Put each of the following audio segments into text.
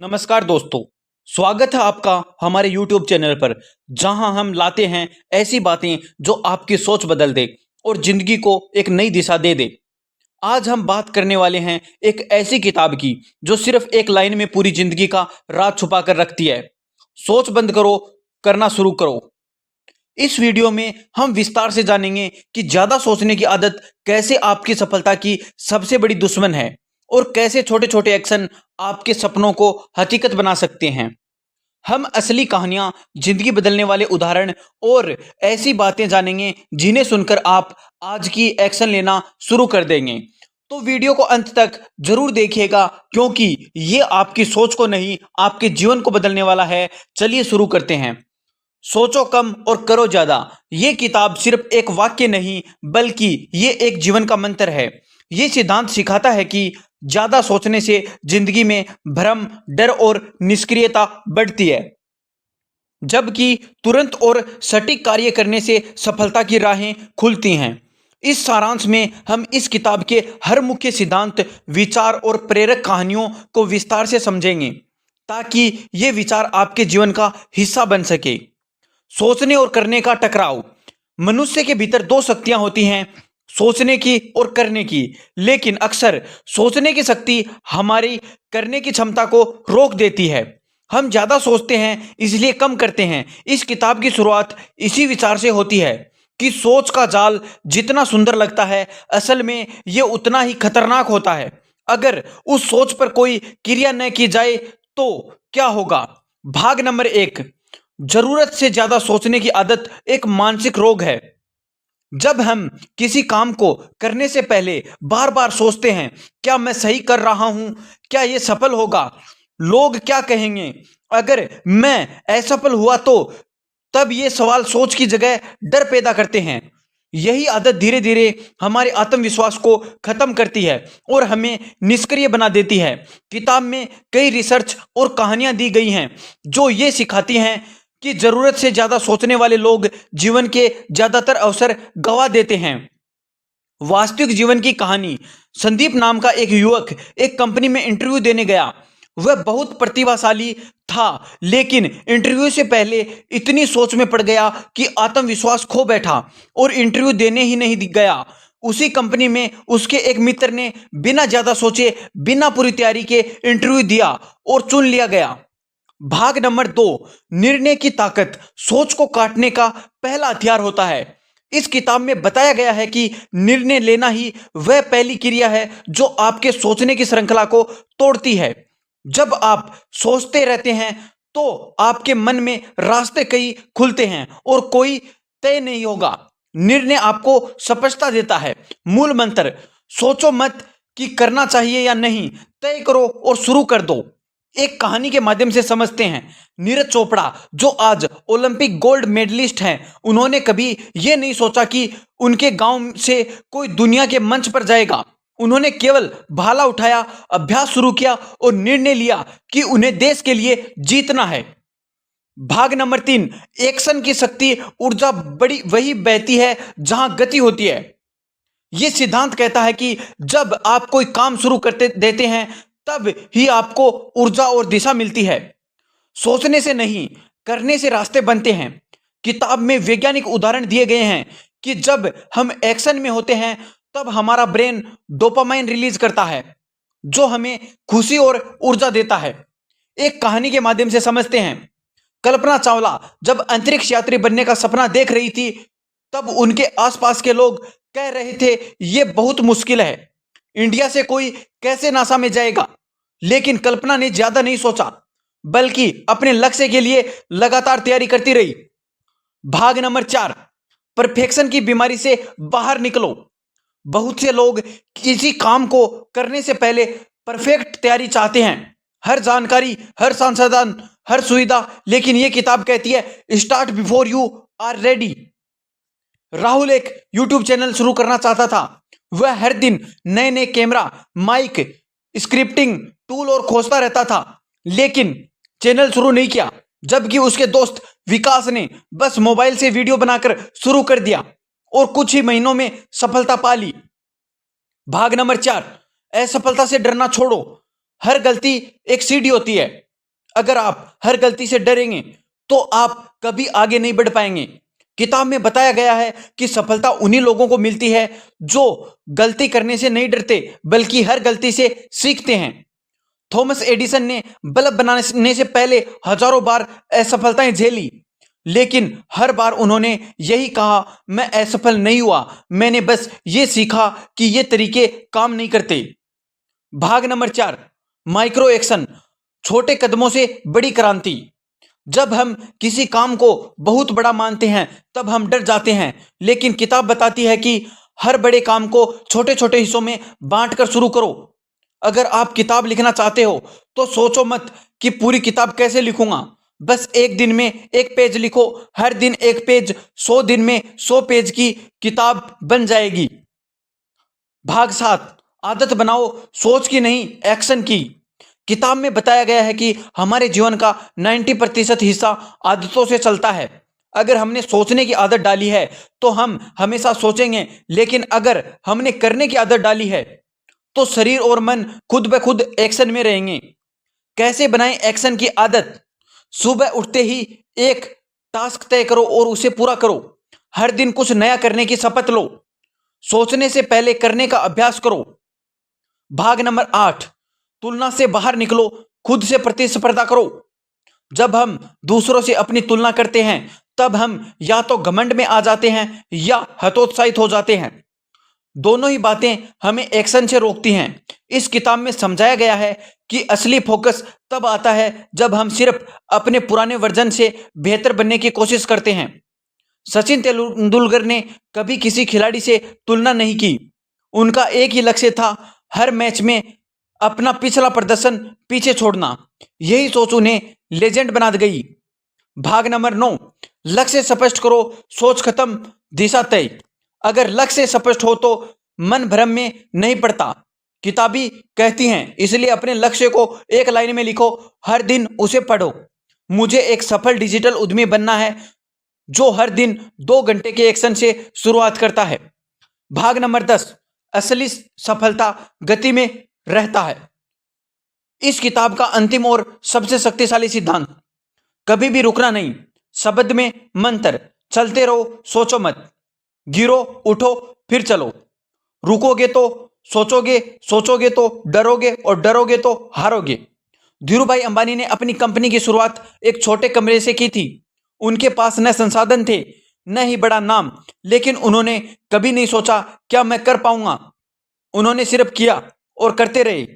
नमस्कार दोस्तों। स्वागत है आपका हमारे YouTube चैनल पर, जहां हम लाते हैं ऐसी बातें जो आपकी सोच बदल दे और जिंदगी को एक नई दिशा दे दे। आज हम बात करने वाले हैं एक ऐसी किताब की जो सिर्फ एक लाइन में पूरी जिंदगी का राज छुपा कर रखती है। सोच बंद करो, करना शुरू करो। इस वीडियो में हम विस्तार से जानेंगे कि ज्यादा सोचने की आदत कैसे आपकी सफलता की सबसे बड़ी दुश्मन है और कैसे छोटे छोटे एक्शन आपके सपनों को हकीकत बना सकते हैं। हम असली कहानियां, जिंदगी बदलने वाले उदाहरण और ऐसी बातें जानेंगे जिन्हें सुनकर आप आज की एक्शन लेना शुरू कर देंगे। तो वीडियो को अंत तक जरूर देखिएगा, क्योंकि ये आपकी सोच को नहीं, आपके जीवन को बदलने वाला है। चलिए शुरू करते हैं। सोचो कम और करो ज्यादा। ये किताब सिर्फ एक वाक्य नहीं, बल्कि ये एक जीवन का मंत्र है। ये सिद्धांत सिखाता है कि ज्यादा सोचने से जिंदगी में भ्रम, डर और निष्क्रियता बढ़ती है, जबकि तुरंत और सटीक कार्य करने से सफलता की राहें खुलती हैं। इस सारांश में हम इस किताब के हर मुख्य सिद्धांत, विचार और प्रेरक कहानियों को विस्तार से समझेंगे, ताकि ये विचार आपके जीवन का हिस्सा बन सके। सोचने और करने का टकराव। मनुष्य के भीतर दो शक्तियां होती हैं, सोचने की और करने की। लेकिन अक्सर सोचने की शक्ति हमारी करने की क्षमता को रोक देती है। हम ज्यादा सोचते हैं इसलिए कम करते हैं। इस किताब की शुरुआत इसी विचार से होती है कि सोच का जाल जितना सुंदर लगता है, असल में यह उतना ही खतरनाक होता है। अगर उस सोच पर कोई क्रिया न की जाए तो क्या होगा। भाग नंबर 1, जरूरत से ज्यादा सोचने की आदत एक मानसिक रोग है। जब हम किसी काम को करने से पहले बार बार सोचते हैं, क्या मैं सही कर रहा हूं, क्या यह सफल होगा, लोग क्या कहेंगे, अगर मैं असफल हुआ तो, तब ये सवाल सोच की जगह डर पैदा करते हैं। यही आदत धीरे धीरे हमारे आत्मविश्वास को खत्म करती है और हमें निष्क्रिय बना देती है। किताब में कई रिसर्च और कहानियां दी गई हैं जो ये सिखाती हैं कि जरूरत से ज्यादा सोचने वाले लोग जीवन के ज्यादातर अवसर गंवा देते हैं। वास्तविक जीवन की कहानी। संदीप नाम का एक युवक एक कंपनी में इंटरव्यू देने गया। वह बहुत प्रतिभाशाली था, लेकिन इंटरव्यू से पहले इतनी सोच में पड़ गया कि आत्मविश्वास खो बैठा और इंटरव्यू देने ही नहीं गया। उसी कंपनी में उसके एक मित्र ने बिना ज्यादा सोचे, बिना पूरी तैयारी के इंटरव्यू दिया और चुन लिया गया। भाग नंबर 2, निर्णय की ताकत। सोच को काटने का पहला हथियार होता है। इस किताब में बताया गया है कि निर्णय लेना ही वह पहली क्रिया है जो आपके सोचने की श्रृंखला को तोड़ती है। जब आप सोचते रहते हैं तो आपके मन में रास्ते कई खुलते हैं और कोई तय नहीं होगा। निर्णय आपको स्पष्टता देता है। मूल मंत्र, सोचो मत कि करना चाहिए या नहीं, तय करो और शुरू कर दो। एक कहानी के माध्यम से समझते हैं। नीरज चोपड़ा, जो आज ओलंपिक गोल्ड मेडलिस्ट हैं, उन्होंने कभी यह नहीं सोचा कि उनके गांव से कोई दुनिया के मंच पर जाएगा। उन्होंने केवल भाला उठाया, अभ्यास शुरू किया और निर्णय लिया कि उन्हें देश के लिए जीतना है। भाग नंबर 3, एक्शन की शक्ति। ऊर्जा बड़ी वही बहती है जहां गति होती है। यह सिद्धांत कहता है कि जब आप कोई काम शुरू करते देते हैं, तब ही आपको ऊर्जा और दिशा मिलती है। सोचने से नहीं, करने से रास्ते बनते हैं। किताब में वैज्ञानिक उदाहरण दिए गए हैं कि जब हम एक्शन में होते हैं तब हमारा ब्रेन डोपामाइन रिलीज करता है, जो हमें खुशी और ऊर्जा देता है। एक कहानी के माध्यम से समझते हैं। कल्पना चावला जब अंतरिक्ष यात्री बनने का सपना देख रही थी, तब उनके आसपास के लोग कह रहे थे यह बहुत मुश्किल है, इंडिया से कोई कैसे नासा में जाएगा। लेकिन कल्पना ने ज्यादा नहीं सोचा, बल्कि अपने लक्ष्य के लिए लगातार तैयारी करती रही। भाग नंबर 4, परफेक्शन की बीमारी से बाहर निकलो। बहुत से लोग किसी काम को करने से पहले परफेक्ट तैयारी चाहते हैं, हर जानकारी, हर संसाधन, हर सुविधा। लेकिन यह किताब कहती है start before you are ready. Rahul एक यूट्यूब चैनल शुरू करना चाहता था। वह हर दिन नए नए कैमरा, माइक, स्क्रिप्टिंग टूल और खोजता रहता था, लेकिन चैनल शुरू नहीं किया। जबकि उसके दोस्त विकास ने बस मोबाइल से वीडियो बनाकर शुरू कर दिया और कुछ ही महीनों में सफलता पा ली। भाग नंबर 4, असफलता से डरना छोड़ो। हर गलती एक सीढ़ी होती है। अगर आप हर गलती से डरेंगे तो आप कभी आगे नहीं बढ़ पाएंगे। किताब में बताया गया है कि सफलता उन्हीं लोगों को मिलती है जो गलती करने से नहीं डरते बल्कि हर गलती से सीखते हैं। थॉमस एडिसन ने बल्ब बनाने से पहले हजारों बार असफलताएं झेली, लेकिन हर बार उन्होंने यही कहा, मैं असफल नहीं हुआ, मैंने बस ये सीखा कि ये तरीके काम नहीं करते। भाग नंबर 4, माइक्रो एक्शन, छोटे कदमों से बड़ी क्रांति। जब हम किसी काम को बहुत बड़ा मानते हैं तब हम डर जाते हैं, लेकिन किताब बताती है कि हर बड़े काम को छोटे छोटे हिस्सों में बांटकर शुरू करो। अगर आप किताब लिखना चाहते हो तो सोचो मत कि पूरी किताब कैसे लिखूंगा, बस एक दिन में एक पेज लिखो। हर दिन एक पेज, 100 दिन में 100 पेज की किताब बन जाएगी। भाग 7, आदत बनाओ, सोच की नहीं एक्शन की। किताब में बताया गया है कि हमारे जीवन का 90% हिस्सा आदतों से चलता है। अगर हमने सोचने की आदत डाली है तो हम हमेशा सोचेंगे, लेकिन अगर हमने करने की आदत डाली है तो शरीर और मन खुद ब खुद एक्शन में रहेंगे। कैसे बनाएं एक्शन की आदत? सुबह उठते ही एक टास्क तय करो और उसे पूरा करो। हर दिन कुछ नया करने की शपथ लो। सोचने से पहले करने का अभ्यास करो। भाग नंबर 8, तुलना से बाहर निकलो, खुद से प्रतिस्पर्धा करो। जब हम दूसरों से अपनी तुलना करते हैं तब हम या तो घमंड में आ जाते हैं या हतोत्साहित हो जाते हैं। दोनों ही बातें हमें एक्शन से रोकती हैं। इस किताब में समझाया गया है कि असली फोकस तब आता है जब हम सिर्फ अपने पुराने वर्जन से बेहतर बनने की कोशिश करते हैं। सचिन तेंदुलकर ने कभी किसी खिलाड़ी से तुलना नहीं की। उनका एक ही लक्ष्य था, हर मैच में अपना पिछला प्रदर्शन पीछे छोड़ना। यही सोच उन्हें लेजेंड बना गई। भाग नंबर 9, लक्ष्य स्पष्ट करो, सोच खत्म, दिशा तय। अगर लक्ष्य स्पष्ट हो तो मन भ्रम में नहीं पड़ता। किताबी कहती हैं, इसलिए अपने लक्ष्य को एक लाइन में लिखो, हर दिन उसे पढ़ो। मुझे एक सफल डिजिटल उद्यमी बनना है जो हर दिन 2 घंटे के एक्शन से शुरुआत करता है। भाग नंबर 10, असली सफलता गति में रहता है। इस किताब का अंतिम और सबसे शक्तिशाली सिद्धांत, कभी भी रुकना नहीं। शब्द में मंत्र, चलते रहो, सोचो मत। गिरो, उठो, फिर चलो। रुकोगे तो सोचोगे, सोचोगे तो डरोगे और डरोगे तो हारोगे। धीरूभाई अंबानी ने अपनी कंपनी की शुरुआत एक छोटे कमरे से की थी। उनके पास न संसाधन थे, न ही बड़ा नाम, लेकिन उन्होंने कभी नहीं सोचा क्या मैं कर पाऊंगा। उन्होंने सिर्फ किया और करते रहे।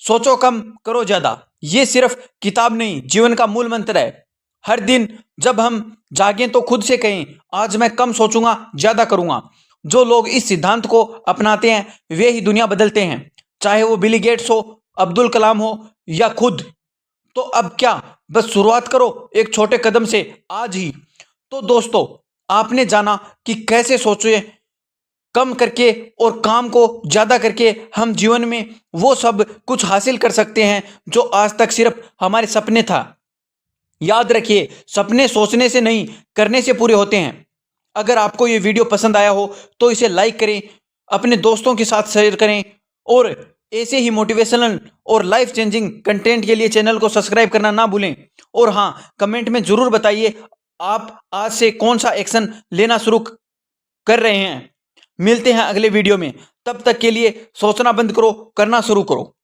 सोचो कम, करो ज्यादा, ये सिर्फ किताब नहीं, जीवन का मूल मंत्र है। हर दिन जब हम जागें तो खुद से कहें, आज मैं कम सोचूंगा, ज्यादा करूंगा। जो लोग इस सिद्धांत को अपनाते हैं वे ही दुनिया बदलते हैं, चाहे वो बिल गेट्स हो, अब्दुल कलाम हो या खुद। तो अब क्या, बस शुरुआत करो एक छोटे कदम से आज ही। तो दोस्तों, आपने जाना कि कैसे सोचे कम करके और काम को ज्यादा करके हम जीवन में वो सब कुछ हासिल कर सकते हैं जो आज तक सिर्फ हमारे सपने था। याद रखिए, सपने सोचने से नहीं, करने से पूरे होते हैं। अगर आपको ये वीडियो पसंद आया हो तो इसे लाइक करें, अपने दोस्तों के साथ शेयर करें और ऐसे ही मोटिवेशनल और लाइफ चेंजिंग कंटेंट के लिए चैनल को सब्सक्राइब करना ना भूलें। और हाँ, कमेंट में जरूर बताइए आप आज से कौन सा एक्शन लेना शुरू कर रहे हैं। मिलते हैं अगले वीडियो में, तब तक के लिए सोचना बंद करो, करना शुरू करो।